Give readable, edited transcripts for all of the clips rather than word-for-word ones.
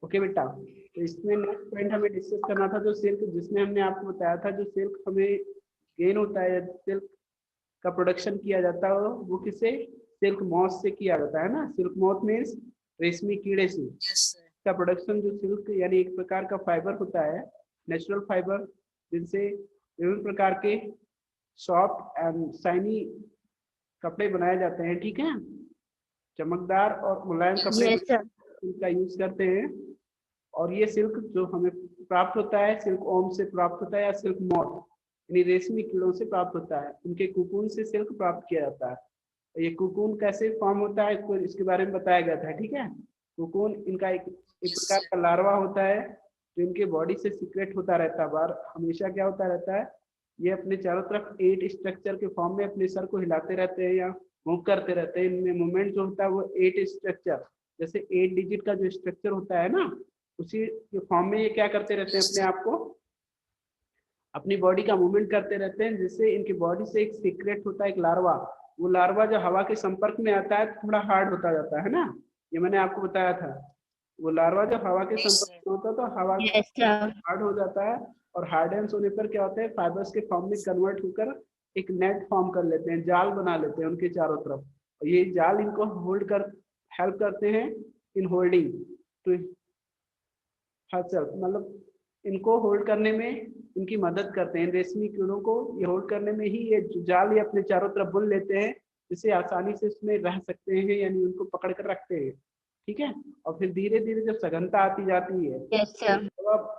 Okay बेटा, तो इसमें नेक्स्ट पॉइंट हमें डिस्कस करना था जो सिल्क, जिसमें हमने आपको बताया था जो सिल्क हमें गेन होता है, सिल्क का प्रोडक्शन किया जाता है वो किससे, सिल्क मॉथ से किया जाता है ना। सिल्क मॉथ मीन्स रेशमी कीड़े से। का प्रोडक्शन जो सिल्क यानी एक प्रकार का फाइबर होता है, नेचुरल फाइबर, जिनसे विभिन्न प्रकार के सॉफ्ट एंड शाइनी कपड़े बनाए जाते हैं। ठीक है, चमकदार और मुलायम कपड़े का यूज करते हैं। और ये सिल्क जो हमें प्राप्त होता है सिल्क ओम से प्राप्त होता है, या सिल्क मॉथ यानी रेशमी कीड़ों से प्राप्त होता है। उनके कुकून से सिल्क प्राप्त किया जाता है। ये कुकून कैसे फॉर्म होता है इसको इसके बारे में बताया गया था। ठीक है, कुकून इनका एक प्रकार का लार्वा होता है जो इनके बॉडी से सीक्रेट होता रहता है। बार हमेशा क्या होता रहता है, ये अपने चारों तरफ 8 स्ट्रक्चर के फॉर्म में अपने सर को हिलाते रहते हैं या मूव करते रहते हैं। इनमें मूवमेंट जो होता है वो 8 स्ट्रक्चर, जैसे 8 डिजिट का जो स्ट्रक्चर होता है ना, उसी के फॉर्म में ये क्या करते रहते हैं, अपने आप को अपनी बॉडी का मूवमेंट करते रहते हैं। जिससे इनकी बॉडी से एक सीक्रेट होता है, एक लार्वा। वो लार्वा जो हवा के संपर्क में आता है तो थोड़ा हार्ड होता जाता है ना, ये मैंने आपको बताया था। वो लार्वा जब हवा के संपर्क में होता है तो हवा हार्ड हो जाता है, और हार्डेंस होने पर क्या होता है, फाइबर्स के फॉर्म में कन्वर्ट होकर एक नेट फॉर्म कर लेते हैं, जाल बना लेते हैं उनके चारों तरफ। और ये जाल इनको होल्ड कर हेल्प करते हैं इन होल्डिंग तो हर्सल, मतलब इनको होल्ड करने में इनकी मदद करते हैं। रेशमी कीड़ों को ये होल्ड करने में ही ये जाल ये अपने चारों तरफ बुन लेते हैं, जिससे आसानी से इसमें रह सकते हैं, यानी उनको पकड़ कर रखते हैं। ठीक है, और फिर धीरे धीरे जब सघनता आती जाती है तो अब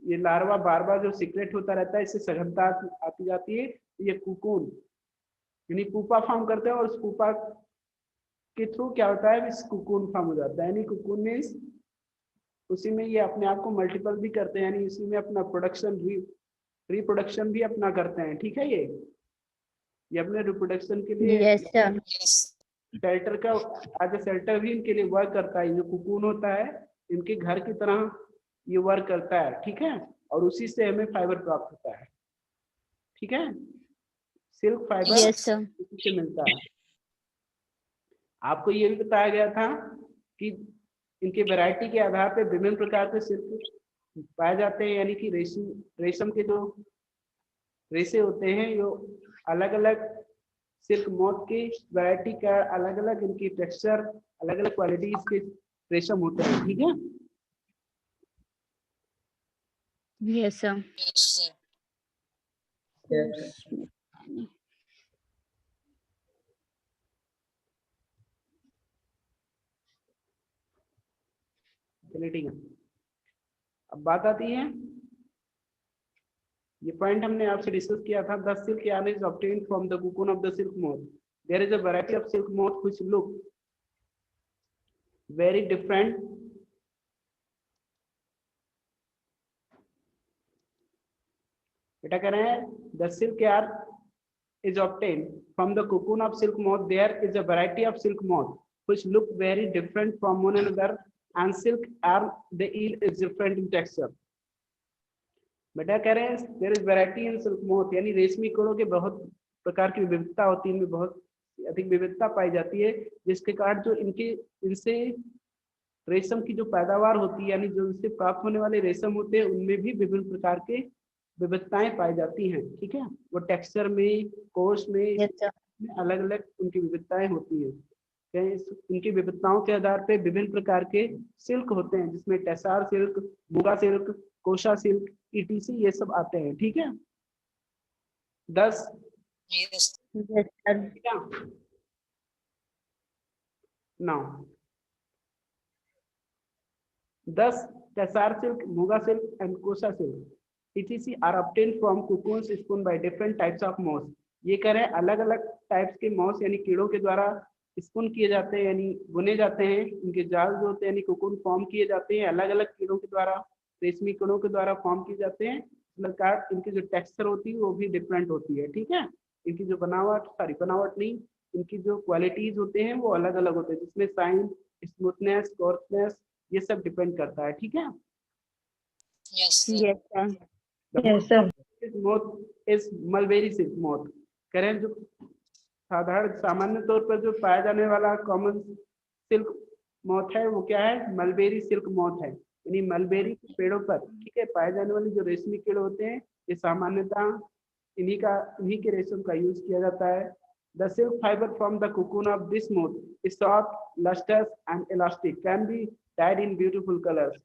ये लार्वा बार बार जो सीक्रेट होता रहता है, इससे सघनता आती जाती है, तो ये कुकून यानी पुपा फॉर्म करते हैं, और उस पुपा के थ्रू क्या होता है, इस कुकून फॉर्म हो जाता है। यानी कुकून में उसी में ये अपने आप को मल्टीपल भी करते हैं, यानी इसी में अपना प्रोडक्शन रिप्रोडक्शन भी अपना करते हैं। ठीक है, ये अपने रिप्रोडक्शन के लिए शेल्टर का एज ए शेल्टर भी इनके लिए वर्क करता है। जो कुकून होता है इनके घर की तरह ये वर्क करता है। ठीक है, और उसी से हमें फाइबर प्राप्त होता है। ठीक है, सिल्क फाइबर उसी से मिलता है। आपको ये भी बताया गया था कि इनके वैरायटी के आधार पर विभिन्न प्रकार के सिल्क पाए जाते हैं, यानी कि रेशम के जो रेशे होते हैं जो अलग अलग सिल्क मॉथ की वैरायटी का अलग अलग इनकी टेक्सचर अलग अलग क्वालिटीज के रेशम होते हैं। ठीक है, यस सर। चलिए ठीक है, अब बात आती है, ये पॉइंट हमने आपसे डिस्कस किया था। The silk yarn is obtained from the cocoon of the silk moth. There is a variety of silk moth which look very different बेटा कह रहे हैं the silk yarn is obtained from the cocoon of silk moth. There is a variety of silk moth which look very different from one another, and silk yarn they yield is different in texture. बेटा कह रहे हैं there is variety in silk moth, यानी रेशमी कीड़ों के बहुत प्रकार की विविधता होती है, इनमें बहुत अधिक विविधता पाई जाती है, जिसके कारण जो इनसे रेशम की जो पैदावार होती है, यानी जो इनसे प्राप्त होने वाले रेशम होते हैं, उनमें भी विभिन्न प्रकार के विविधताएं पाई जाती हैं। ठीक है, वो टेक्सचर में, कोश में अलग अलग उनकी विविधताएं होती है। इनकी विविधताओं के आधार पर विभिन्न प्रकार के सिल्क होते हैं, जिसमें tussar silk, muga silk, kosa silk, etc ये सब आते हैं। ठीक है, 10 9 10 tussar silk, muga silk and kosa silk etc are obtained from cocoons spun by different types of moths. ये कह रहे हैं अलग अलग टाइप्स के मॉस यानी कीड़ों के द्वारा स्पून किए जाते हैं, यानी बुने जाते हैं। इनके जाल जो होते हैं यानी कोकून फॉर्म किए जाते हैं अलग अलग कीड़ों के द्वारा, रेशमी कीड़ों के द्वारा फॉर्म किए जाते हैं। मतलब इनकी जो टेक्सचर होती है वो भी डिफरेंट होती है। ठीक है, इनकी जो बनावट नहीं, इनकी जो क्वालिटीज होते हैं वो अलग अलग होते हैं, जिसमें साइन, स्मूथनेस, कोर्सनेस ये सब डिपेंड करता है। ठीक है, moth is mulberry silk moth. करें जो सामान्य तौर पर जो पाया जाने वाला कॉमन सिल्क मॉथ है वो क्या है, मलबेरी सिल्क मॉथ है, यानी मलबेरी के पेड़ों पर, ठीक है, पाए जाने वाले जो रेशमी कीड़े होते हैं, ये सामान्यतः इन्हीं के रेशम का यूज किया जाता है। The silk fibre from the cocoon of this moth is soft, lustres and elastic, can be dyed in beautiful colors।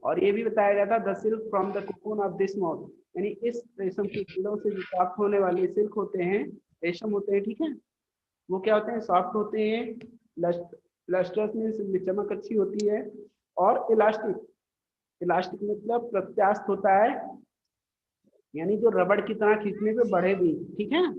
और ये भी बताया गया था the silk from the cocoon of this moth, यानी इस रेशम के कीड़ों से जो प्राप्त होने वाले सिल्क होते हैं, रेशम होते हैं, ठीक है, वो क्या होते हैं, सॉफ्ट होते हैं, लस्टर्स में चमक अच्छी होती है, और इलास्टिक, इलास्टिक मतलब प्रत्यास्थ होता है, यानी जो रबड़ की तरह खींचने पे बढ़े भी, ठीक है,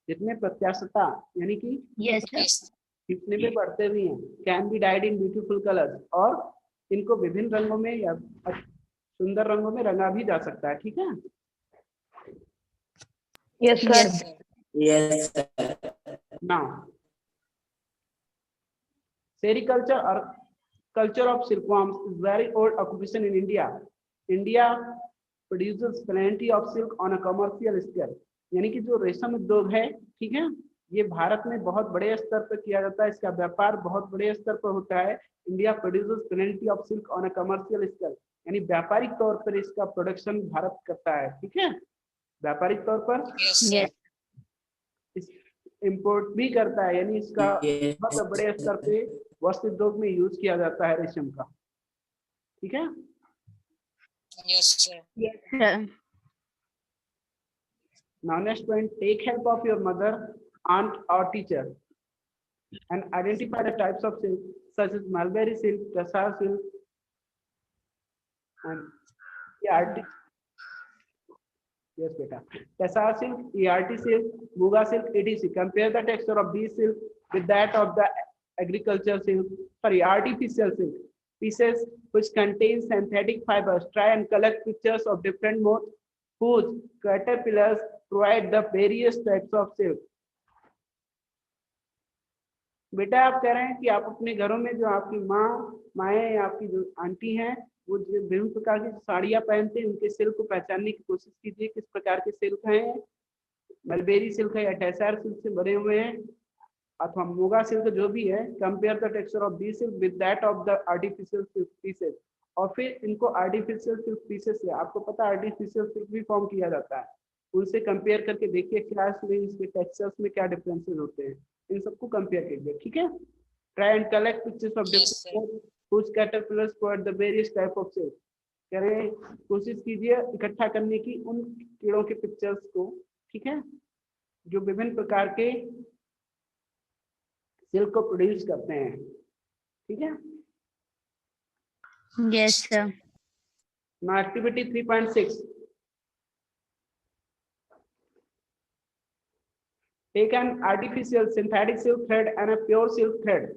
जितने प्रत्यास्थता यानी कि Yes, sir. खींचने पे बढ़ते भी हैं। Can be died in beautiful colours, और इनको विभिन्न रंगों में या सुंदर रंगों में रंगा भी जा सकता है, ठीक है। Yes, sir. Yes, sir. Yes, sir. Now sericulture और culture of silkworms is very old occupation in India. India produces plenty of silk on a commercial scale. यानी कि जो रेशम उद्योग है, ठीक है, ये भारत में बहुत बड़े स्तर पर किया जाता है, इसका व्यापार बहुत बड़े स्तर पर होता है। India produces plenty of silk on a commercial scale, यानी व्यापारिक तौर पर इसका प्रोडक्शन भारत करता है, ठीक है, व्यापारिक तौर पर Yes. इंपोर्ट भी करता है, यानी इसका Yes. बहुत बड़े स्तर पे वस्त्र उद्योग में यूज किया जाता है रेशम का, ठीक है। Yes, sir. Now next point, take help of your mother, aunt or teacher and identify the types of silk such as mulberry silk, Tassar silk and ERT. Yes, beta. Tassar silk, ERT silk, Muga silk, etc. Compare the texture of these silk with that of the agriculture silk. Sorry, artificial silk. Pieces which contain synthetic fibers. Try and collect pictures of different moths whose caterpillars provide the various types of silk. बेटा आप कह रहे हैं कि आप अपने घरों में जो आपकी माएँ आपकी जो आंटी हैं, वो जो विभिन्न प्रकार की साड़ियाँ पहनते हैं, उनके सिल्क को पहचानने की कोशिश कीजिए, किस प्रकार के सिल्क हैं, मलबेरी सिल्क है या टैसार सिल्क से बने हुए हैं अथवा मोगा सिल्क जो भी है। Compare the texture of this silk with that of the artificial silk pieces, और फिर इनको आर्टिफिशियल सिल्क पीसेस से, आपको पता है आर्टिफिशियल सिल्क भी फॉर्म किया जाता है, उनसे कंपेयर करके देखिए क्या इसके टेक्सचर्स में क्या डिफरेंसेस होते हैं, इन सबको कंपेयर कीजिए, ठीक है। Try and collect pictures of different whose caterpillars provide the various type of silk। कह रहे हैं कोशिश कीजिए इकट्ठा करने की उन कीड़ों के पिक्चर्स को, ठीक है, जो विभिन्न प्रकार के सिल्क को प्रोड्यूस करते हैं, ठीक है। Yes, sir. Now activity 3.6, take an artificial synthetic silk thread and a pure silk thread।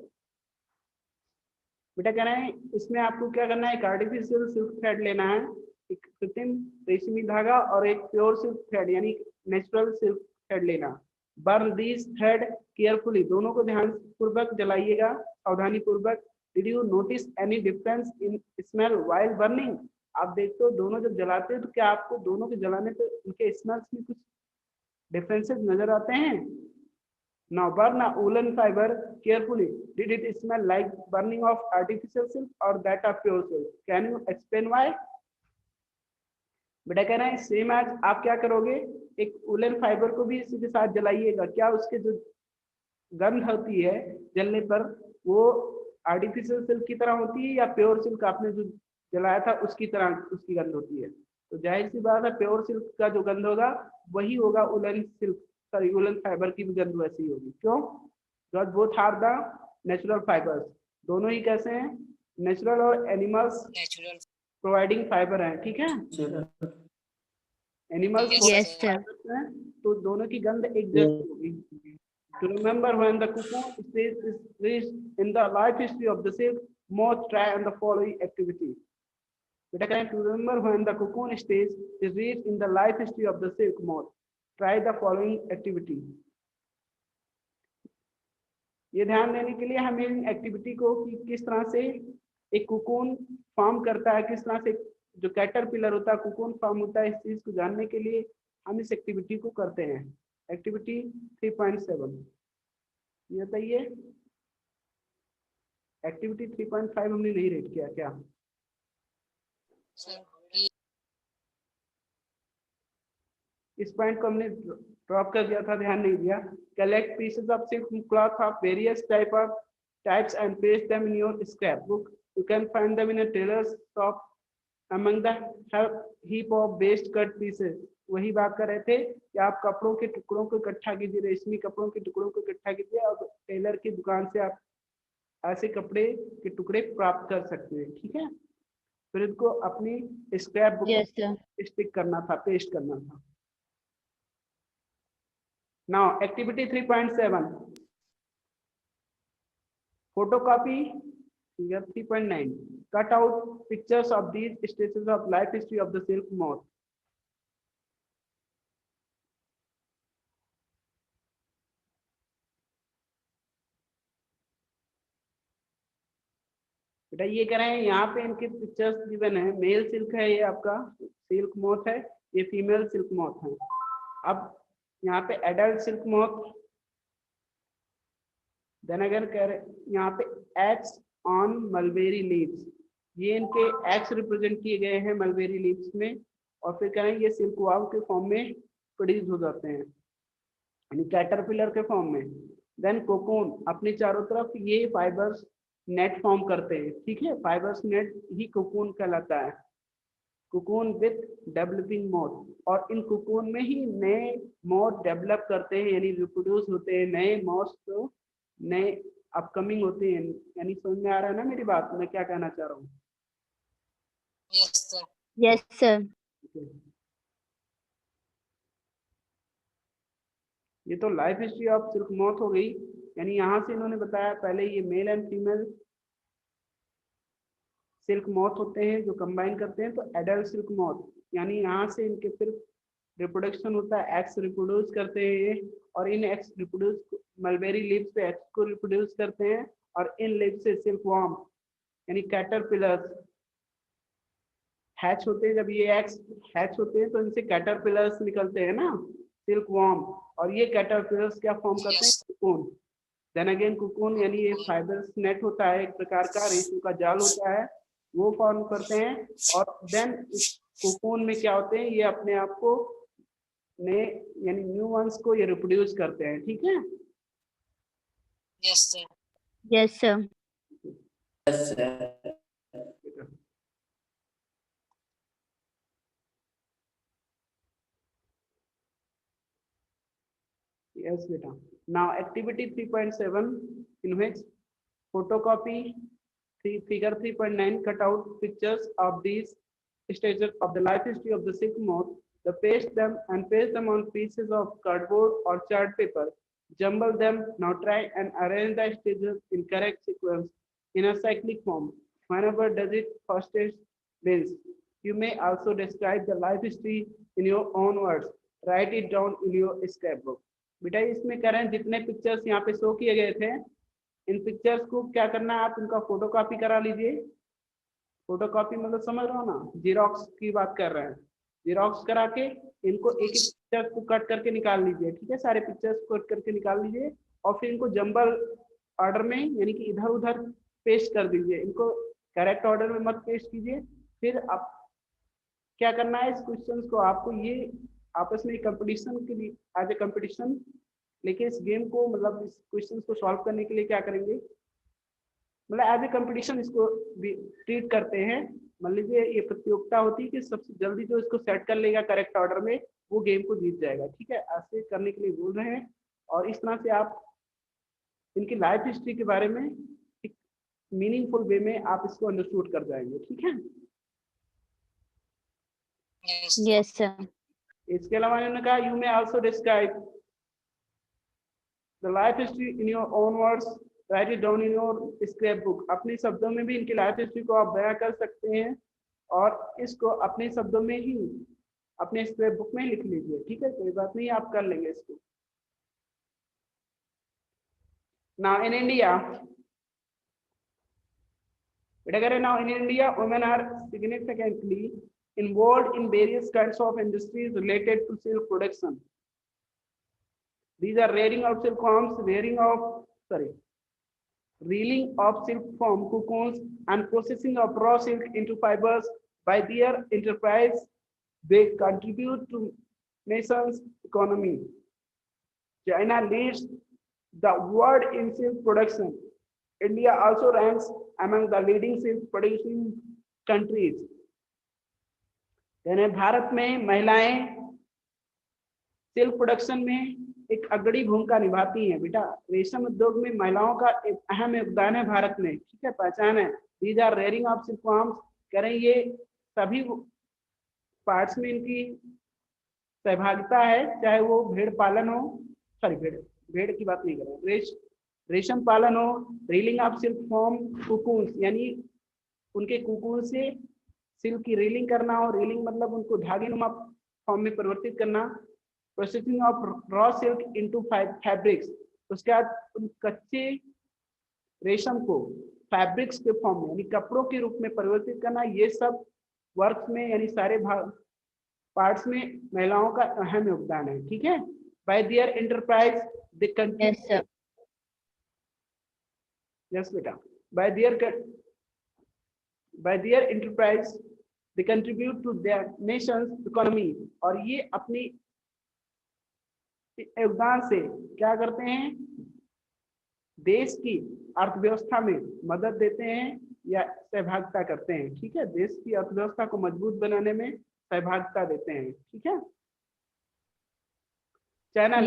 बेटा कह रहे हैं इसमें आपको क्या करना है, एक आर्टिफिशियल सिल्क थ्रेड लेना है, एक कृत्रिम रेशमी धागा, और एक प्योर सिल्क थ्रेड यानी नेचुरल सिल्क थ्रेड लेना। बर्न दिस थ्रेड केयरफुली, दोनों को ध्यान पूर्वक जलाइएगा, सावधानी पूर्वक। Did you notice any difference in smell while burning? आप देखते हो दोनों जब जलाते हैं तो क्या आपको दोनों के जलाने पे उनके स्मेल्स में कुछ डिफरेंसेस नजर आते हैं? Now burn a woolen fiber carefully. Did it smell like burning of artificial silk or that of pure silk? Can you explain why? बेटा कह रहे हैं सेम एज आप क्या करोगे, एक वुलन फाइबर को भी इसी के साथ जलाइएगा, क्या उसके जो गंध होती है जलने पर वो आर्टिफिशियल सिल्क की तरह होती है या प्योर सिल्क आपने जो जलाया था उसकी तरह उसकी गंध होती है? तो जाहिर सी बात है प्योर सिल्क का जो गंध होगा वही होगा woollen silk, sorry woollen fibre की भी गंध वैसी ही होगी। क्यों? Because both are the natural fibres, दोनों ही कैसे हैं, नेचुरल और एनिमल्स प्रोवाइडिंग फाइबर हैं, ठीक है, एनिमल्स Yes, sir. हैं, तो दोनों की गंध एक जैसी होगी। To remember when the cocoon stage is reached in the life history of the silk moth, try and the following activity। बेटा कहें to remember when the cocoon stage is reached in the life history of the silk moth, try the following activity। ये ध्यान देने के लिए हमें in activity को कि किस तरह से एक कुकून फॉर्म करता है, किस तरह से जो कैटरपिलर होता है कुकून फॉर्म होता है, इस चीज को जानने के लिए हम इस एक्टिविटी को करते हैं। एक्टिविटी 3.7 ये बताइए। एक्टिविटी 3.5 हमने नहीं रेट किया क्या? इस पॉइंट को हमने ड्रॉप कर दिया था, ध्यान नहीं दिया। Collect pieces of silk cloth of various types and paste them in your scrapbook. You can find them in a tailor's shop among the heap of waste cut pieces. वही बात कर रहे थे कि आप कपड़ों के टुकड़ों को इकट्ठा कीजिए, रेशमी कपड़ों के टुकड़ों को इकट्ठा कीजिए और टेलर की दुकान से आप ऐसे कपड़े के टुकड़े प्राप्त कर सकते हैं, ठीक है। फिर इनको अपनी स्क्रैप बुक में स्टिक करना था, पेस्ट करना था। Now activity 3.7 photocopy. Figure 3.9 cut out pictures of these stages of life history of the silk moth. बेटा ये कह रहे हैं यहाँ पे इनके पिक्चर्स गिवन है। मेल सिल्क है, ये आपका सिल्क मोथ है, ये फीमेल सिल्क मोथ है। अब यहाँ पे एडल्ट सिल्क मोथ, देन अगर कह रहे यहाँ पे एक्स ऑन मलबेरी लीव्स, ये इनके एक्स रिप्रेजेंट किए गए हैं मलबेरी लीव्स में, और फिर कह रहे हैं ये सिल्क वाव के फॉर्म में प्रोड्यूस हो जाते हैं, यानी कैटरपिलर के फॉर्म में। देन कोकून, अपनी चारों तरफ ये फाइबर्स नेट फॉर्म करते हैं, ठीक है। फाइबर्स नेट ही कोकून कहलाता है। कोकून विथ डेवलपिंग मोथ, और इन कोकून में ही नए मोथ डेवलप करते हैं, यानी रिप्रोड्यूस होते हैं नए मोथ, तो नए अपकमिंग होते हैं। यानी समझ में आ रहा है ना मेरी बात, मैं क्या कहना चाह रहा हूँ? Yes sir. ये तो life history of silk moth हो गई, यानी यहाँ से इन्होंने बताया पहले ये male and female silk moth होते हैं जो कंबाइन करते हैं, तो एडल्ट सिल्क मोथ, यानी यहाँ से इनके फिर रिप्रोडक्शन होता है, एक्स रिप्रोड्यूस करते हैं ये, और इन एक्स रिप्रोड्यूस मलबेरी लीव्स से एक्स को रिप्रोड्यूस करते हैं, और इन लीव्स से सिल्क वॉर्म यानी कैटरपिलर्स हैच होते हैं। जब ये एक्स हैच होते हैं तो इनसे कैटरपिलर्स निकलते हैं ना, सिल्क वॉर्म, और ये कैटरपिलर्स क्या फॉर्म करते हैं? कोकून। देन अगेन कोकून, यानी ये फाइबर्स नेट होता है, एक प्रकार का रेशम का जाल होता है, वो फॉर्म करते हैं, और देन कोकून में क्या होते हैं, ये अपने आप को नए यानी न्यू वंस को ये रिप्रोड्यूस करते हैं, ठीक है। Yes sir. Yes sir. Yes sir. Yes, beta. Now activity 3.7 in which photocopy figure 3.9 cut out pictures of these stages of the life history of the silk moth. The paste them on pieces of cardboard or chart paper. Jumble them. Now try and arrange the stages in correct sequence in a cyclic form. Whenever does it fastest wins. You may also describe the life history in your own words. Write it down in your scrapbook. बेटा इसमें कह रहे हैं जितने pictures यहाँ पे show किए गए थे, इन पिक्चर्स को क्या करना है, आप इनका फोटोकॉपी करा लीजिए। फोटोकॉपी मतलब समझ रहे हो ना, जीरोक्स की बात कर रहे हैं। जीरोक्स करा के इनको एक एक पिक्चर को कट करके निकाल लीजिए, ठीक है। सारे पिक्चर्स को कट करके निकाल लीजिए, और फिर इनको जंबल ऑर्डर में यानी कि इधर उधर पेस्ट कर दीजिए। इनको करेक्ट ऑर्डर में मत पेस्ट कीजिए। फिर आप क्या करना है, इस क्वेश्चन को आपको ये आपस में कंपटीशन के लिए एज ए कंपटीशन लेकिन इस गेम को मतलब इस क्वेश्चन को सॉल्व करने के लिए क्या करेंगे, मतलब एज ए कंपटीशन इसको ट्रीट करते हैं। मान लीजिए ये प्रतियोगिता होती है कि सबसे जल्दी जो इसको सेट कर लेगा करेक्ट ऑर्डर में वो गेम को जीत जाएगा, ठीक है। ऐसे करने के लिए बोल रहे हैं, और इस तरह से आप इनकी लाइफ हिस्ट्री के बारे में एक मीनिंगफुल वे में आप इसको अंडरस्टूड कर जाएंगे, ठीक है। Yes sir. इसके अलावा इन्होंने कहा you may also describe the life history in your own words, right it down in your scrap book. अपने शब्दों में भी इनकी लाइफ हिस्ट्री को आप बयां कर सकते हैं, और इसको अपने शब्दों में ही अपने स्क्रैप बुक में लिख लीजिए, ठीक है। कोई बात नहीं, आप कर लेंगे इसको। Now in India, now in India, women are significantly involved in various kinds of industries related to silk production. These are rearing of silkworms, rearing of reeling of silk from cocoons and processing of raw silk into fibers. By their enterprise, they contribute to nation's economy. China leads the world in silk production. India also ranks among the leading silk producing countries. यानी भारत में महिलाएं silk production में एक अग्रणी भूमिका निभाती हैं। बेटा रेशम उद्योग में महिलाओं का एक अहम योगदान है भारत में, ठीक है, पहचान है। दीज आर रेयरिंग ऑफ सिल्कवॉर्म्स, कह रहे हैं ये सभी पार्ट्स में इनकी सहभागिता है, चाहे वो भेड़ पालन हो, सॉरी भेड़ की बात नहीं कर रहे, रेशम पालन हो, रीलिंग ऑफ सिल्क फ्रॉम कुकून्स, यानी उनके कुकून से सिल्क की रीलिंग करना हो, रीलिंग मतलब उनको धागे नुमा फॉर्म में परिवर्तित करना, processing of raw silk into fabrics, उसके बाद उन कच्चे रेशम को फैब्रिक्स के फॉर्म में यानी कपड़ों के रूप में परिवर्तित करना, ये सब वर्क में यानी सारे पार्ट्स में महिलाओं का अहम योगदान है, ठीक है। By their enterprise they contribute, yes बेटा, by their enterprise they contribute to their nation's economy, और ये अपनी योगदान से क्या करते हैं, देश की अर्थव्यवस्था में मदद देते हैं या सहभागिता करते हैं, ठीक है, देश की अर्थव्यवस्था को मजबूत बनाने में सहभागिता देते हैं, ठीक है। चाइना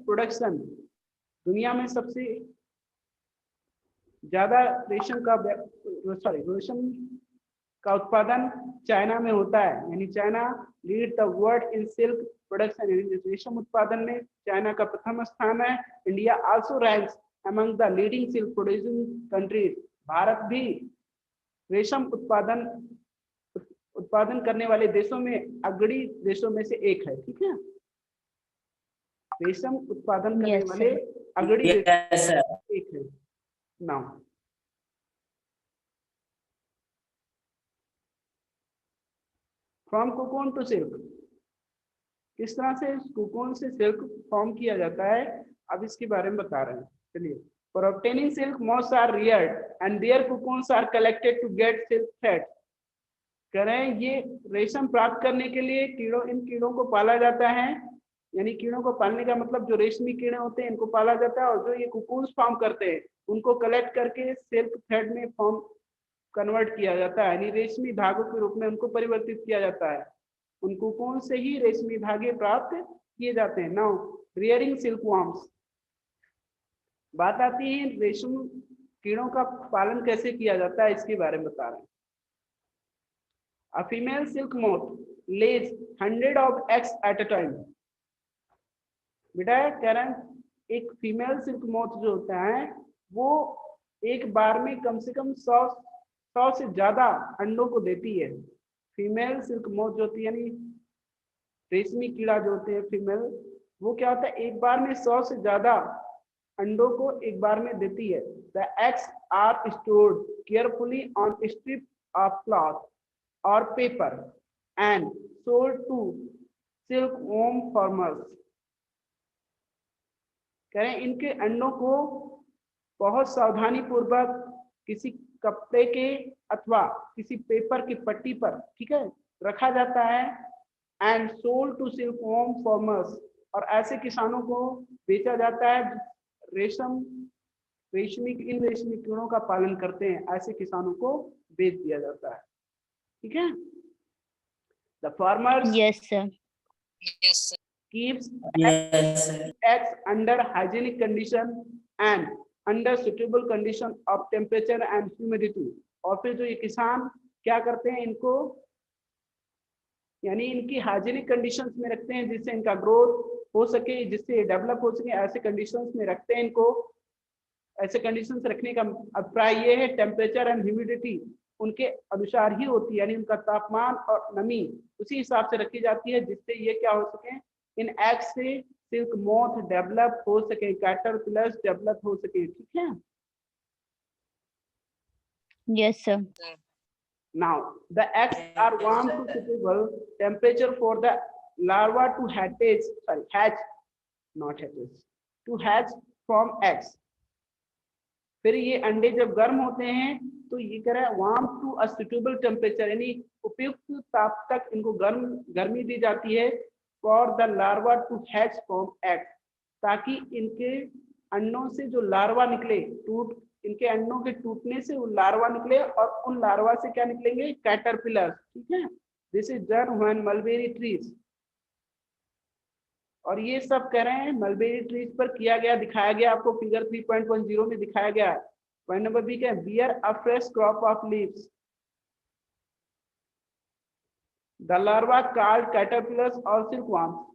प्रोडक्शन, दुनिया में सबसे ज्यादा रेशम का उत्पादन चाइना में होता है, यानी China lead the world in silk production, यानी रेशम उत्पादन में चाइना का प्रथम स्थान है। India also ranks among the leading silk producing countries, Bharat भी रेशम उत्पादन करने वाले देशों में अग्रणी देशों में से एक है, ठीक है, रेशम उत्पादन करने वाले अग्रणी एक है। Now from cocoon to silk, किस तरह से कोकोन से सिल्क फॉर्म किया जाता है, अब इसके बारे में बता रहे हैं। चलिए, for obtaining silk moths are reared and their cocoons are collected to get silk thread, कह रहे हैं ये रेशम प्राप्त करने के लिए इन कीड़ों को पाला जाता है, यानी कीड़ों को पालने का मतलब जो रेशमी कीड़े होते हैं इनको पाला जाता है, और जो ये कुकून्स फॉर्म करते हैं उनको कलेक्ट करके सिल्क थ्रेड में फॉर्म कन्वर्ट किया जाता है, यानी रेशमी धागों के रूप में उनको परिवर्तित किया जाता है। उन कुकून से ही रेशमी धागे प्राप्त किए जाते हैं। नाउ रियरिंग सिल्कवॉर्म्स, बात आती है रेशम कीड़ों का पालन कैसे किया जाता है, इसके बारे में बता रहे हैं। A female silk moth lays 100 of eggs at a time. बेटा कह रहे हैं एक फीमेल सिल्क मोथ जो होता है वो एक बार में कम से कम 100 से ज्यादा अंडों को देती है। फीमेल सिल्क मोथ जो होती है यानी रेशमी कीड़ा जो होते हैं फीमेल, वो क्या होता है एक बार में 100 से ज्यादा अंडों को एक बार में देती है। The eggs are stored carefully on a strip of cloth or paper and sold to silkworm farmers. कह रहे हैं इनके अंडों को बहुत सावधानी पूर्वक किसी कपड़े के अथवा किसी पेपर की पट्टी पर, ठीक है, रखा जाता है and sold to silkworm farmers, और ऐसे किसानों को बेचा जाता है रेशमी कीड़ों का पालन करते हैं, ऐसे किसानों को बेच दिया जाता है, ठीक है। The farmers keeps eggs under hygienic condition and under suitable condition of temperature and humidity, और फिर जो ये किसान क्या करते हैं इनको यानी इनकी हाइजीनिक कंडीशंस में रखते हैं जिससे इनका ग्रोथ हो सके, जिससे डेवलप हो सके, ऐसे कंडीशंस में रखते हैं इनको। ऐसे कंडीशंस रखने का अभिप्राय ये है टेम्परेचर एंड ह्यूमिडिटी उनके अनुसार ही होती है, यानी उनका तापमान और नमी उसी हिसाब से रखी जाती है जिससे ये क्या हो सके, इन एग्स से सिल्क मोथ डेवलप हो सके, कैटरपिलर्स डेवलप हो सके, ठीक है। Yes sir. Now the eggs are warm to suitable temperature for the larva to hatch from eggs. फिर ये अंडे जब गर्म होते हैं तो ये कह रहा है warm to a suitable temperature, यानी उपयुक्त ताप तक इनको गर्मी दी जाती है for the larva to hatch from egg, ताकि इनके अंडों से जो लार्वा निकले, इनके अंडों के टूटने से वो लार्वा निकले और उन लार्वा से क्या निकलेंगे, कैटरपिलर। ठीक है, this is done when mulberry trees, और ये सब कह रहे हैं मलबेरी ट्रीज पर किया गया, दिखाया गया आपको फिगर 3.10 में दिखाया गया। पॉइंट नंबर बी क्या है, bear a fresh crop of leaves, the larva called caterpillars और silkworms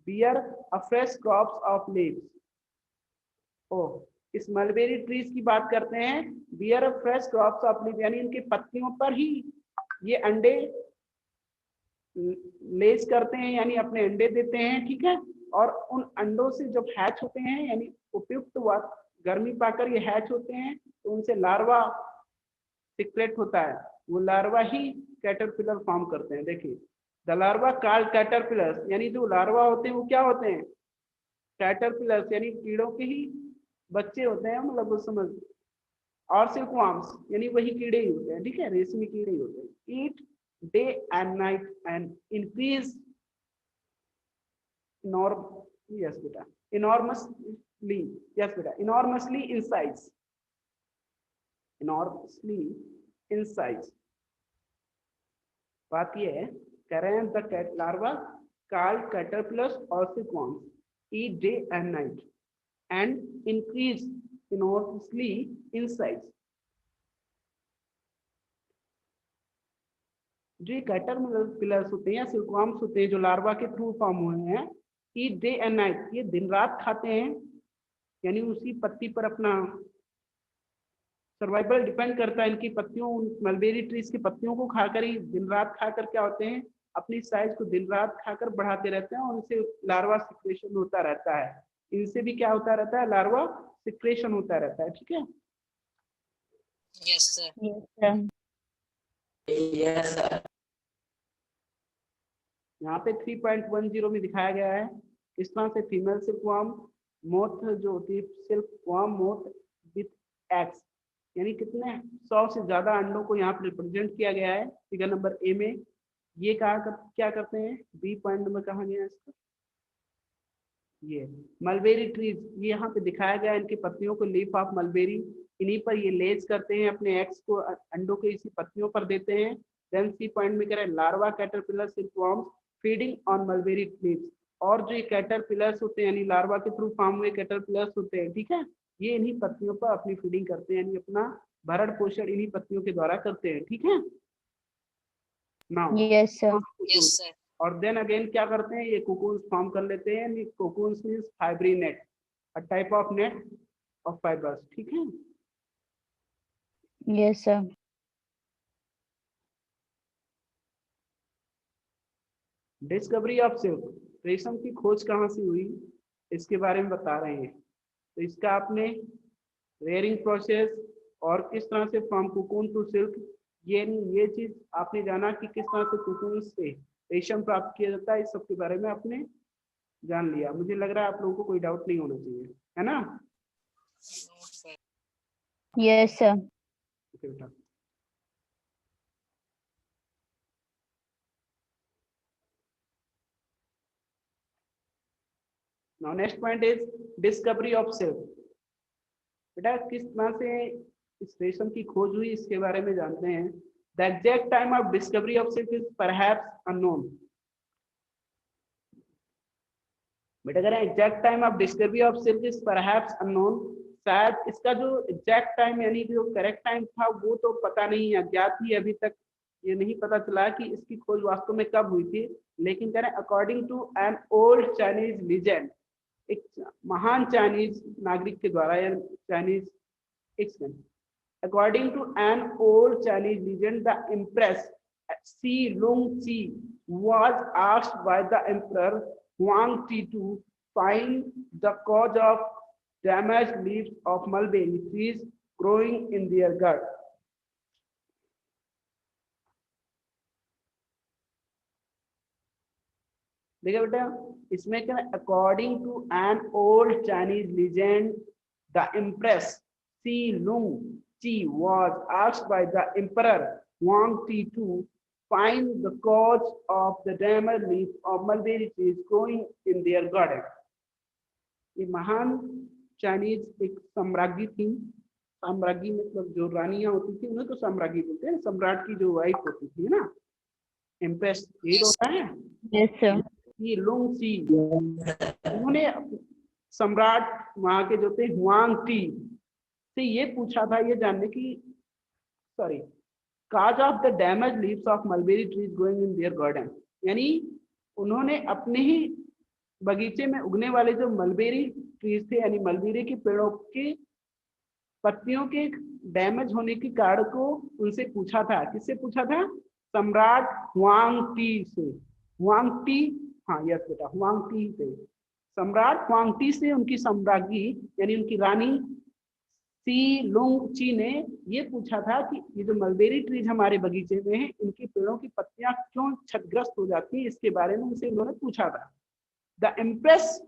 bear a fresh crops of leaves. ओ, इस मलबेरी ट्रीज की बात करते हैं, bear a fresh crops of leaves, यानी इनकी पत्तियों पर ही ये अंडे लेज करते हैं, यानी अपने अंडे देते हैं। ठीक है, और उन अंडों से जब हैच होते हैं, यानी उपयुक्त गर्मी पाकर ये हैच होते हैं, तो उनसे लार्वा सिक्रेट होता है, वो लार्वा ही कैटरपिलर फॉर्म करते हैं। देखिए, द लार्वा कॉल्ड कैटरपिलर्स, यानी जो लार्वा होते हैं वो क्या होते हैं, कैटरपिलर्स, यानी कीड़ों के ही बच्चे होते हैं, मतलब वो समझ, और सिल्कवर्म्स यानी वही कीड़े ही होते हैं। ठीक है, रेशमी कीड़े ही होते हैं। Eat day and night and increase yes beta, enormously, yes beta, enormously in size, enormously in size। बात ये है, कह रहे हैं the cat larva called caterpillars और silkworms eat day and night and increase enormously in size। जो ये caterpillars होते हैं या सिल्कवर्म्स होते हैं जो लार्वा के थ्रू फॉर्म हुए हैं, ईट डे एंड नाइट, ये दिन रात खाते हैं, यानी उसी पत्ती पर अपना सर्वाइवल डिपेंड करता है। इनकी पत्तियों, मलबेरी ट्रीज की पत्तियों को खाकर ही दिन रात खाकर क्या होते हैं, अपनी साइज को दिन रात खाकर बढ़ाते रहते हैं, और उनसे लार्वा सिक्रेशन होता रहता है। इनसे भी क्या होता रहता है, लार्वा सिक्रेशन होता रहता है। ठीक है, यस सर। Yes, sir. यहाँ पे 3.10 में दिखाया गया है इस तरह से फीमेल सिल्कवर्म मोथ जो होती है, सिल्कवर्म मोथ विथ एग्स, यानी कितने 100 से ज्यादा अंडों को यहाँ पर रिप्रेजेंट किया गया है फिगर नंबर ए में। ये क्या करते हैं, बी पॉइंट नंबर कहा गया है इसका, ये मलबेरी ट्रीज, ये यहाँ पे दिखाया गया है, इनकी पत्तियों को लीफ ऑफ मलबेरी, इन्हीं पर ये लेज करते हैं, अपने एग्स को अंडों के इसी पत्तियों पर देते हैं। देन सी पॉइंट में कह रहे हैं larva caterpillar silkworms feeding on mulberry leaves, और जो ये कैटरपिलर्स होते हैं, यानी लार्वा के थ्रू फॉर्म हुए कैटरपिलर्स होते हैं, ठीक है, ये इन्हीं पत्तियों पर अपनी फीडिंग करते हैं, यानी अपना भरण पोषण इन्हीं पत्तियों के द्वारा करते हैं। ठीक है, now yes sir. Yes sir. और देन अगेन क्या करते हैं, ये कोकून्स फॉर्म कर लेते हैं। Cocoons means fibery net, a type of net of fibres. ठीक है, yes sir. Discovery of silk, रेशम की खोज कहाँ से हुई, इसके बारे में बता रहे हैं। तो इसका आपने रेयरिंग प्रोसेस और किस तरह से फ्रॉम कोकून टू सिल्क, ये चीज आपने जाना कि किस तरह से कोकून से रेशम प्राप्त किया जाता है, इस सब के बारे में आपने जान लिया। मुझे लग रहा है आप लोगों को कोई डाउट नहीं होना चाहिए, है ना। Yes sir. ओके बेटा, now next point is discovery of silk. बेटा किस तरह से इस रेशम की खोज हुई, इसके बारे में जानते हैं। The exact time of discovery of silk is perhaps unknown. बेटा अगर exact time of discovery of silk is perhaps unknown, शायद इसका जो एग्जैक्ट टाइम यानी जो करेक्ट टाइम था वो तो पता नहीं, अज्ञात ही, अभी तक ये नहीं पता चला कि इसकी खोज वास्तव में कब हुई थी। लेकिन कह रहे हैं according to an old Chinese legend, एक महान चाइनीज नागरिक के द्वारा, या चाइनीज, एक second, according to an old Chinese legend, the Empress Xi Longxi was asked by the Emperor Huang Ti to find the cause of damaged leaves of mulberry trees growing in their garden. देखिए बेटा, इसमें क्या, according to an old Chinese legend the empress, Si Lung Chi was asked by the Emperor Huang Ti to find the cause of the damaged leaves of mulberry trees growing in their garden. ये महान Chinese एक सम्राज्ञी थी, सम्राज्ञी मतलब जो रानियां होती थी उन्हें तो सम्राज्ञी बोलते हैं, सम्राट की जो वाइफ होती थी ना, एम्प्रेस ये होता है। Yes, sir. ये लुंग सी, उन्होंने सम्राट वहां के जो थे हुआंग टी से ये पूछा था ये जानने की, sorry, cause of the damage leaves of mulberry trees growing in their garden, यानी उन्होंने अपने ही बगीचे में उगने वाले जो मलबेरी ट्रीज थे यानी मलबेरी के पेड़ों के पत्तियों के डैमेज होने के कारण को उनसे पूछा था। किससे पूछा था? सम्राट हुआंग टी से। हुआंग टी, हाँ यस बेटा, हुआंग टी से, सम्राट हुआंग टी से उनकी सम्राज्ञी यानी उनकी रानी सी लुंग ची ने ये पूछा था कि ये जो मलबेरी ट्रीज हमारे बगीचे में है इनके पेड़ों की पत्तियां क्यों क्षतिग्रस्त हो जाती है, इसके बारे में उनसे उन्होंने पूछा था। The empress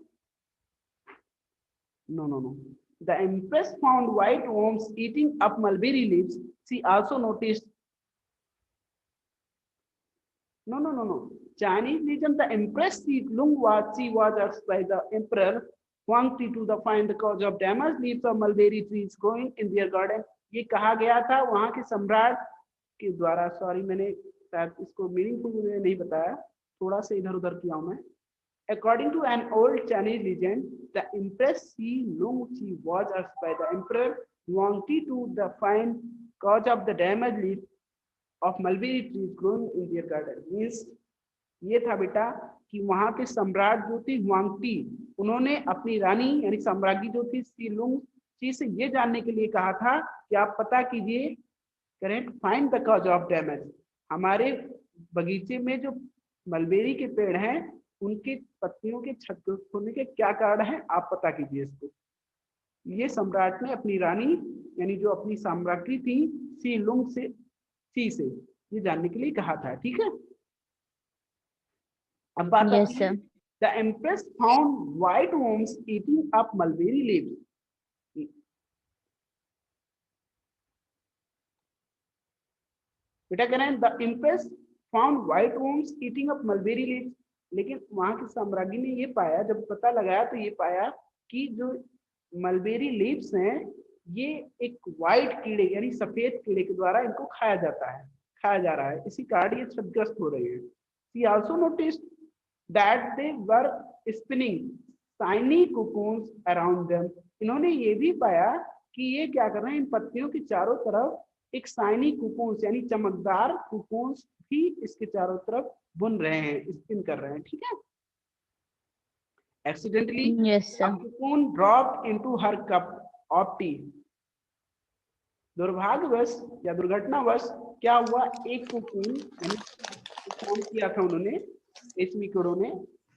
The Empress found white worms eating up mulberry leaves. She also noticed. No. Chinese legend, the Empress Lung she was asked by the Emperor Huang Ti to find the cause of damaged leaves of mulberry trees growing in their garden. ये कहा गया था वहां के सम्राट के द्वारा, sorry मैंने शायद इसको मीनिंगफुल नहीं बताया, थोड़ा सा इधर उधर किया हूं मैं। According to an old Chinese legend, the Empress Si Lung Chi was asked by the Emperor Huang Ti to find cause of the damaged leaves of mulberry trees growing in their garden. Means ये था बेटा कि वहां के सम्राट जो थे Huang T, उन्होंने अपनी रानी यानी सम्राज्ञी जो थी सी लुंग ची से ये जानने के लिए कहा था कि आप पता कीजिए, correct, find the cause of damage, हमारे बगीचे में जो मलबेरी के पेड़ हैं उनके पत्तियों के क्षतिग्रस्त होने के क्या कारण है, आप पता कीजिए इसको। ये सम्राट ने अपनी रानी यानी जो अपनी साम्राज्ञी थी सी लुंग से ये जानने के लिए कहा था। ठीक है, अब बात आती है, the empress found white worms eating up mulberry leaves. बेटा कह रहे हैं the empress found white worms eating up mulberry leaves, लेकिन वहां की साम्राज्ञी ने ये पाया, जब पता लगाया तो ये पाया कि जो मलबेरी लीव्स हैं ये एक व्हाइट कीड़े यानी सफेद कीड़े के द्वारा इनको खाया जा रहा है, इसी कारण ये क्षतिग्रस्त हो रहे हैं। She also noticed that they were spinning tiny cocoons around them. इन्होंने ये भी पाया कि ये क्या कर रहे हैं, इन पत्तियों के चारों तरफ एक साइनी कुकून्स यानी चमकदार कुकून्स भी इसके चारों तरफ बुन रहे हैं, स्पिन कर रहे हैं। ठीक है, accidentally a cocoon dropped into her cup of tea. दुर्भाग्यवश या दुर्घटनावश क्या हुआ, एक कुकून काम किया था उन्होंने कीड़ों ने,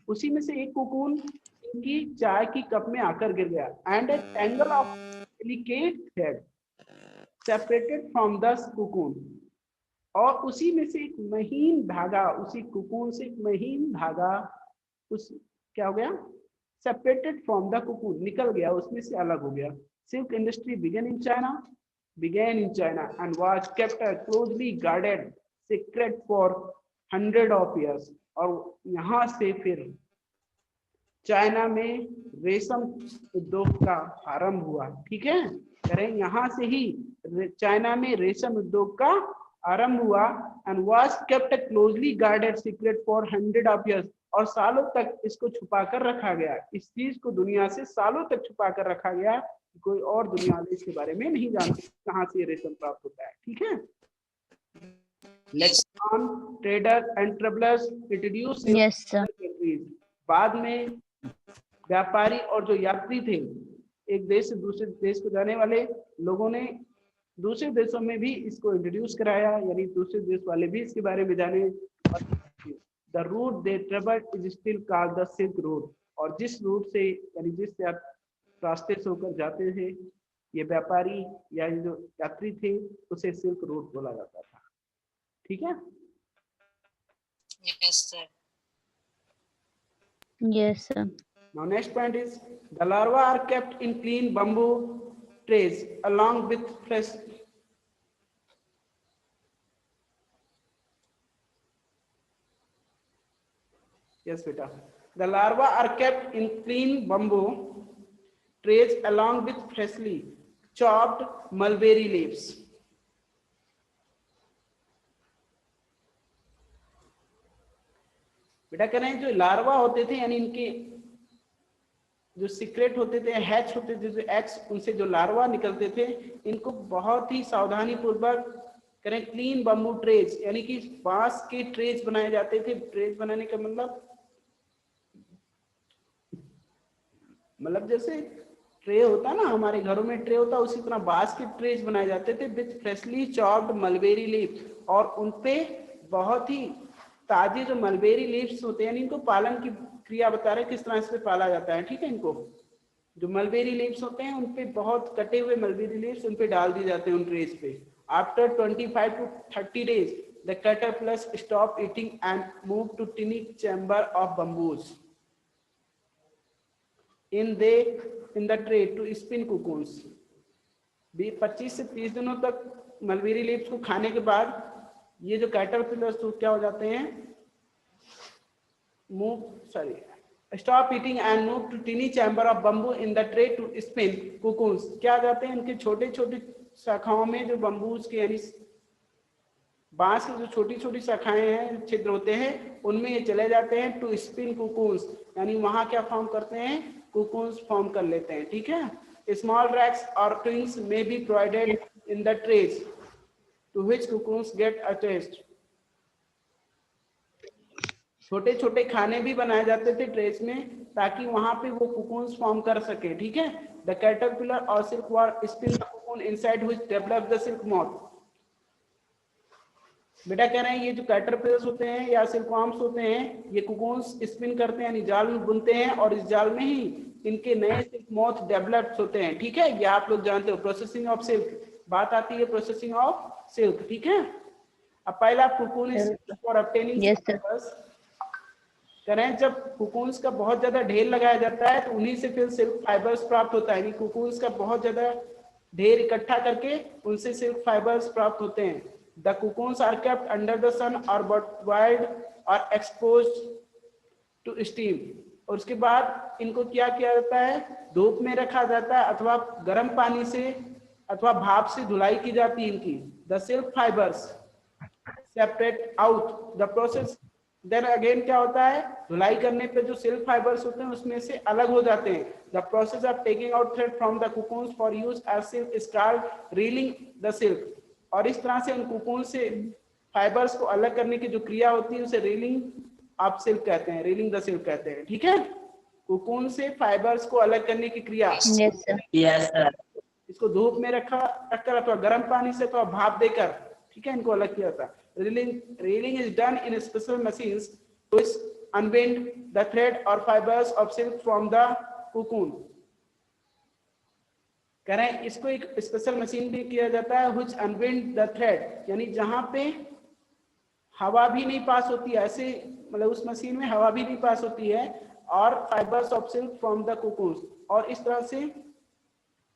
उसी में से एक कुकून इनकी चाय की कप में आकर गिर गया। And a tangle of delicate thread separated from the cocoon, और उसी में से एक महीन धागा, उसी कुकून से एक महीन धागा उस क्या हो गया, सेपरेटेड फ्रॉम द कुकून, निकल गया, उसमें से अलग हो गया। Silk industry began in China and was kept a closely guarded secret for hundred of years. और यहाँ से फिर चाइना में रेशम उद्योग का आरंभ हुआ। ठीक है, करें यहाँ से ही चाइना में रेशम उद्योग का आरंभ हुआ and was kept a closely guarded secret for hundred of years, और सालों तक इसको छुपा कर रखा गया, इस चीज को दुनिया से सालों तक छुपा कर रखा गया, कोई और दुनिया वाले इसके बारे में नहीं जानते कहाँ से रेशम प्राप्त होता है। ठीक है, ट्रेडर एंड ट्रेवलर्स इंट्रोड्यूस, बाद में व्यापारी और जो यात्री थे एक देश से दूसरे देश को जाने वाले लोगों ने दूसरे देशों में भी इसको इंट्रोड्यूस कराया, यानी दूसरे देश वाले भी इसके बारे में जाने। The route they travelled is still called the silk road, और जिस रूट से यानी जिस रास्ते से होकर जाते थे ये व्यापारी या जो यात्री थे उसे सिल्क रोड बोला जाता था। ठीक है, Yes, sir. Yes, sir. Now next point is the larvae are kept in clean bamboo trays along with fresh. Yes, beta. The larvae are kept in clean bamboo trays along with freshly chopped mulberry leaves. बेटा कह रहे हैं जो larva होते थे यानी इनके जो सीक्रेट होते थे, हैच होते थे, जो एग्स उनसे जो लार्वा निकलते थे, इनको बहुत ही सावधानी पूर्वक करें क्लीन बम्बू ट्रेज यानी कि बांस के ट्रेज बनाए जाते थे। ट्रेज बनाने का मतलब जैसे ट्रे होता है ना, हमारे घरों में ट्रे होता है, उसी तरह बांस के ट्रेज बनाए जाते थे with freshly chopped mulberry leaf, और उनपे बहुत ही ताजे जो मलबेरी लीव्स होते हैं, इनको पालन की क्रिया बता रहे हैं किस तरह से पाला जाता है। ठीक है, इनको जो मलबेरी लीव्स होते हैं उनपे बहुत कटे हुए मलबेरी लीव्स उनपे डाल दिए जाते हैं उन ट्रेज पे। After 25 to 30 days the caterpillars stop eating and move to tiny chamber of bamboos in the tray to spin cocoons। 25 से 30 दिनों तक मलबेरी लीव्स को खाने के बाद ये जो कैटरपिलर्स तो क्या हो जाते हैं, stop eating and move to tiny chamber of bamboo in the tray to spin cocoons। क्या जाते हैं इनके छोटे छोटे शाखाओं में, जो बम्बूज के यानी बांस की जो छोटी छोटी शाखाएं हैं, छिद्र होते हैं, उनमें ये चले जाते हैं टू स्पिन कुकून्स, यानी वहां क्या फॉर्म करते हैं, कुकून्स फॉर्म कर लेते हैं। ठीक है, स्मॉल रैक्स और ट्विंग्स में be provided in the trays to which cocoons get attached. छोटे छोटे खाने भी बनाए जाते थे ट्रेज में ताकि वहां पे वो कुकून्स फॉर्म कर सके। ठीक है, द कैटरपिलर और silk worm spin the cocoon inside which develop the silk moth. बेटा कह रहे हैं ये जो कैटरपिलर्स होते हैं या सिल्कवर्म्स होते हैं, ये कुकून्स स्पिन करते हैं यानी जाल में बुनते हैं, और इस जाल में ही इनके नए सिल्क मॉथ डेवलप होते हैं। ठीक है, ये आप लोग जानते हो, प्रोसेसिंग ऑफ सिल्क, बात आती है प्रोसेसिंग ऑफ सिल्क। ठीक है, अब पहला cocoon is for obtaining fibres. कह रहे हैं जब कुकून्स का बहुत ज्यादा ढेर लगाया जाता है तो उन्हीं से फिर सिल्क फाइबर्स प्राप्त होता है, यानी कुकून्स का बहुत ज्यादा ढेर इकट्ठा करके उनसे सिल्क फाइबर्स प्राप्त होते हैं। The cocoons are kept under the sun or boiled or exposed to steam। और उसके बाद इनको क्या किया जाता है, धूप में रखा जाता है अथवा गर्म पानी से अथवा भाप से धुलाई की जाती है इनकी। The silk fibers separate out the process। Then again क्या होता है, धुलाई करने पे जो सिल्क फाइबर्स होते हैं उसमें से अलग हो जाते हैं। The process of taking out thread from the cocoons for use as silk is called reeling the silk. और इस तरह से उन कुकून से फाइबर्स को अलग करने की जो क्रिया होती है उसे रीलिंग ऑफ सिल्क कहते हैं, रीलिंग द सिल्क कहते हैं। ठीक है, कुकून से फाइबर्स को अलग करने की क्रिया। Yes, sir. इसको धूप में रखकर अथवा गर्म पानी से अथवा भाप देकर, ठीक है, इनको अलग किया जाता है। Reeling is done in special machines which unwind the thread और fibres of silk from the cocoon. कह रहे हैं इसको एक स्पेशल मशीन भी किया जाता है व्हिच अनविंड द थ्रेड, यानी जहां पे हवा भी नहीं पास होती है, ऐसे मतलब उस मशीन में हवा भी नहीं पास होती है, और fibres of silk from the cocoon. और इस तरह से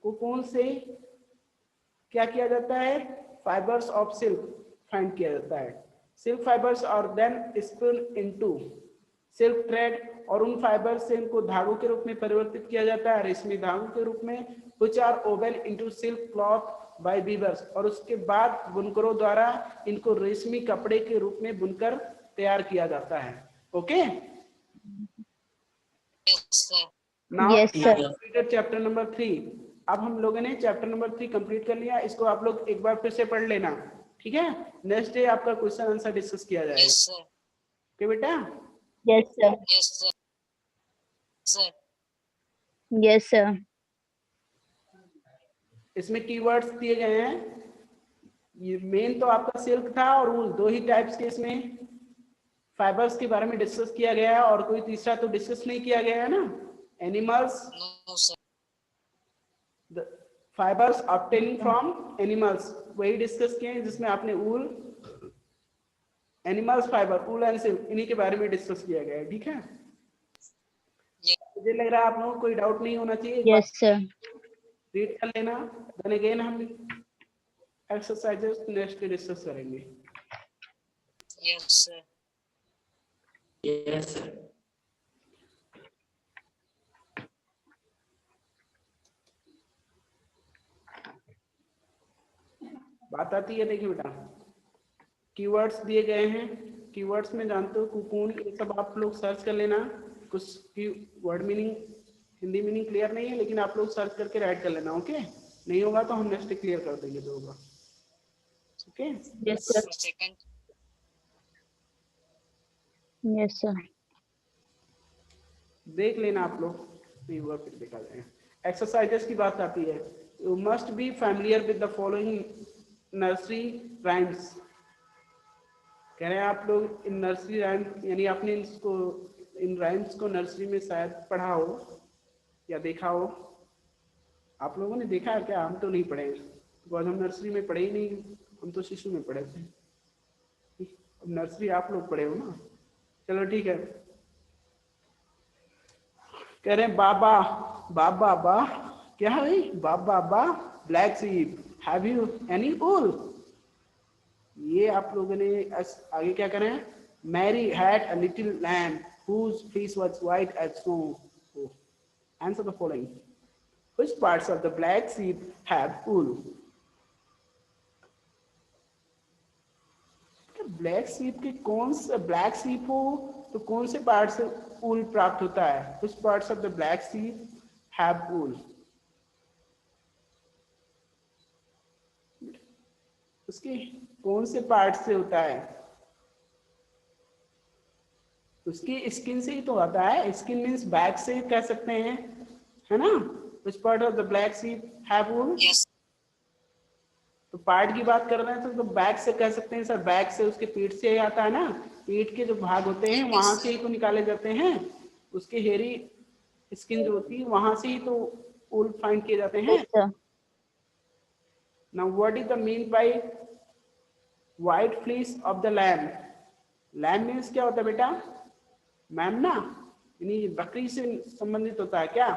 कुकून से क्या किया जाता है, फाइबर्स ऑफ सिल्क फाइंड किया जाता है। सिल्क फाइबर्स और then spin into silk thread, और उन फाइबर से इनको धागों के रूप में परिवर्तित किया जाता है, रेशमी धागों के रूप में, which are woven into silk cloth by weavers। और उसके बाद बुनकरों द्वारा इनको रेशमी कपड़े के रूप में बुनकर तैयार किया जाता है। Okay, now chapter number 3। अब हम लोगों ने चैप्टर नंबर 3 कंप्लीट कर लिया, इसको आप लोग एक बार फिर से पढ़ लेना। ठीक है, नेक्स्ट डे आपका क्वेश्चन आंसर डिस्कस किया जाएगा। ओके बेटा? Yes, sir. Yes, sir. इसमें कीवर्ड्स दिए गए हैं, ये मेन तो आपका सिल्क था और वूल, दो ही टाइप्स के इसमें फाइबर्स के बारे में डिस्कस किया गया है, और कोई तीसरा तो डिस्कस नहीं किया गया है ना। Animals, fibres obtaining from animals वही डिस्कस किए हैं, जिसमें आपने wool, animals fibre, wool and silk, इन्हीं के बारे में डिस्कस किया गया है। ठीक है, मुझे लग रहा है आप लोगों को कोई डाउट नहीं होना चाहिए। Yes, sir. रीड कर लेना, देन अगेन हम एक्सरसाइजेस नेक्स्ट डिस्कस करेंगे। Yes, sir. Yes, sir. बात आती है, देखिए बेटा, कीवर्ड्स दिए गए हैं, कीवर्ड्स में जानते हो कुकून, ये सब आप लोग सर्च कर लेना। कुछ की word meaning, Hindi meaning clear नहीं है, लेकिन आप लोग सर्च करके राइट कर लेना, ओके? नहीं होगा तो हम नेक्स्ट क्लियर कर देंगे जो होगा, okay? Yes, sir. Second. Yes, sir. देख लेना आप लोग, नहीं हुआ फिर देखा जाएगा। एक्सरसाइजेस की बात आती है, you must be familiar with the following nursery rhymes. कह रहे हैं आप लोग इन नर्सरी राइम, यानी आपने इसको, इन राइम्स को नर्सरी में शायद पढ़ा हो या देखा हो। आप लोगों ने देखा है क्या? हम तो नहीं पढ़े, बिकॉज हम नर्सरी में पढ़े ही नहीं, हम तो शिशु में पढ़े थे। अब नर्सरी आप लोग पढ़े हो ना, चलो ठीक है। कह रहे हैं बाबा बाबा बा, क्या है भाई? Baa baa black sheep have you any wool. ये आप लोगों ने आगे क्या करें? Mary had a little lamb whose fleece was white as snow. Oh. Answer the following. Which parts of the black sheep have wool? Black sheep के कौन से, ब्लैक शीप हो तो कौन से पार्ट से ऊल प्राप्त होता है? Which parts of the black sheep have wool? उसके कौन से पार्ट से होता है? उसकी स्किन से ही तो आता है। स्किन मीन्स बैक से कह सकते हैं, है ना? Which part of the black sheep have wool? Yes. तो पार्ट की बात कर रहे हैं तो बैक से कह सकते हैं सर, बैक से उसके पीठ से ही आता है ना, पीठ के जो भाग होते हैं वहां से ही तो निकाले जाते हैं, उसके हेरी स्किन जो होती है वहां से ही तो ऊल फाइंड किए जाते हैं। Yes, sir. Now what is the mean by white fleece of the lamb? Lamb means क्या होता है बेटा? मैम ना, यानी बकरी से संबंधित होता है क्या?